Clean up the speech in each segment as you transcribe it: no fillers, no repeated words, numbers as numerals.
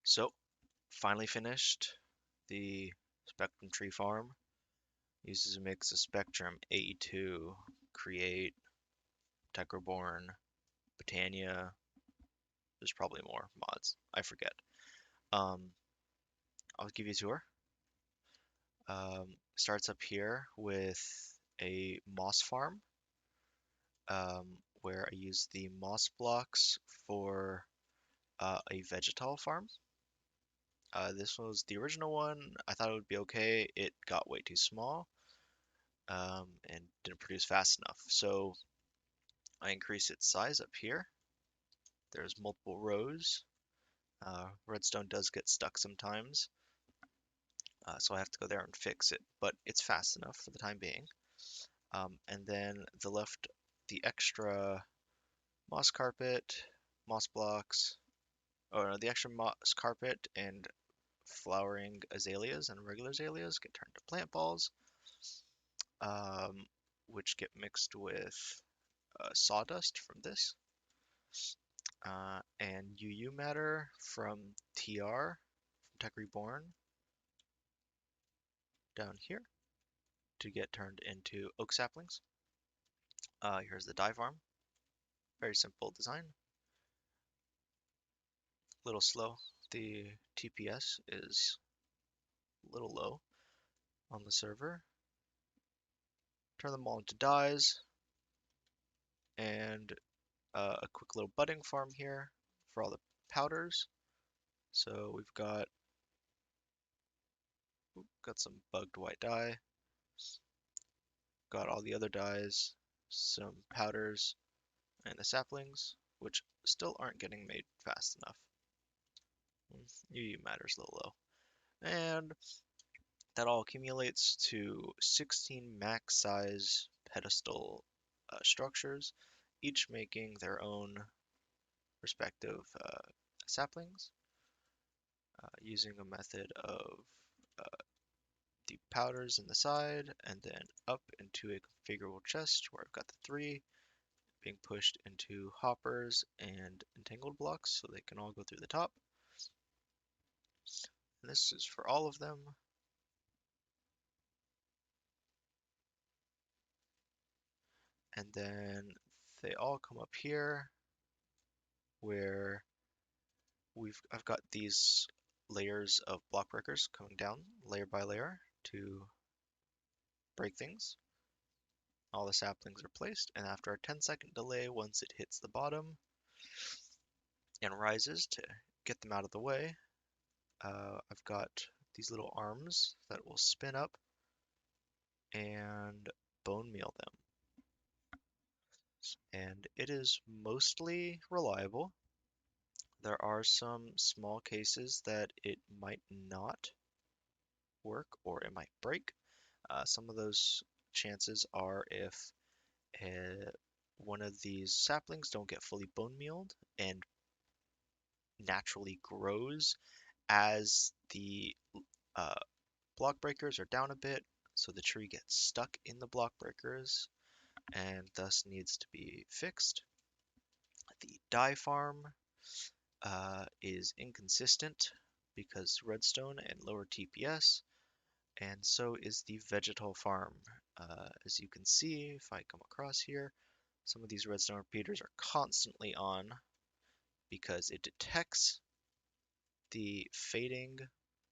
So, finally finished the Spectrum Tree Farm. Uses a mix of Spectrum, AE2, Create, Tekraborn, Botania. There's probably more mods. I forget. Um, I'll give you a tour. Starts up here with a moss farm, where I use the moss blocks for a vegetal farm. This was the original one. I thought it would be okay. It got way too small, and didn't produce fast enough. So I increase its size up here. There's multiple rows. Redstone does get stuck sometimes, so I have to go there and fix it, but it's fast enough for the time being. And then the extra moss carpet, moss blocks, or no, the extra moss carpet and flowering azaleas and regular azaleas get turned to plant balls, um, which get mixed with sawdust from this, and UU matter from TR, from Tech Reborn, down here to get turned into oak saplings. Here's the dye farm. Very simple design. A little slow. The TPS is a little low on the server. Turn them all into dyes, and a quick little budding farm here for all the powders. So we've got some bugged white dye, got all the other dyes, some powders, and the saplings, which still aren't getting made fast enough. UU matters a little low. And that all accumulates to 16 max size pedestal structures, each making their own respective saplings, using a method of the powders in the side and then up into a configurable chest where I've got the three being pushed into hoppers and entangled blocks so they can all go through the top. And this is for all of them. And then they all come up here where I've got these layers of block breakers coming down layer by layer to break things. All the saplings are placed, and after a 10-second delay, once it hits the bottom and rises to get them out of the way, I've got these little arms that will spin up and bone meal them. And it is mostly reliable. There are some small cases that it might not work or it might break. Some of those chances are if one of these saplings don't get fully bone mealed and naturally grows as the uh, block breakers are down a bit, so the tree gets stuck in the block breakers and thus needs to be fixed. The dye farm is inconsistent because redstone and lower TPS, and so is the vegetal farm. As you can see, if I come across here, some of these redstone repeaters are constantly on because it detects the fading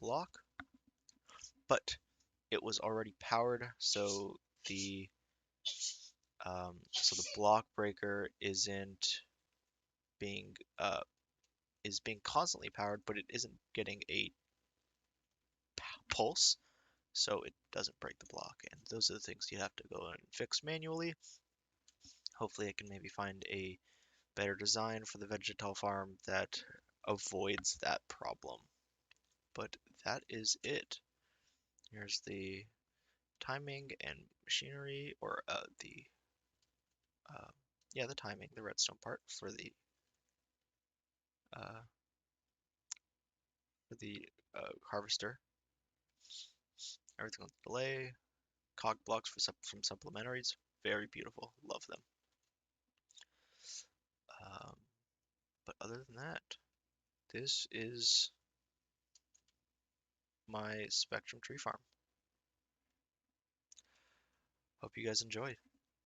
block, but it was already powered, so the block breaker being uh, is being constantly powered, but it isn't getting a pulse, so it doesn't break the block. And those are the things you have to go and fix manually. Hopefully, I can maybe find a better design for the vegetal farm that avoids that problem. But that is it. Here's the timing and machinery, or uh, yeah, the timing, the redstone part uh, for the harvester. Everything on delay, cog blocks from supplementaries, very beautiful, love them. Um, but other than that, this is my Spectrum tree farm. Hope you guys enjoyed.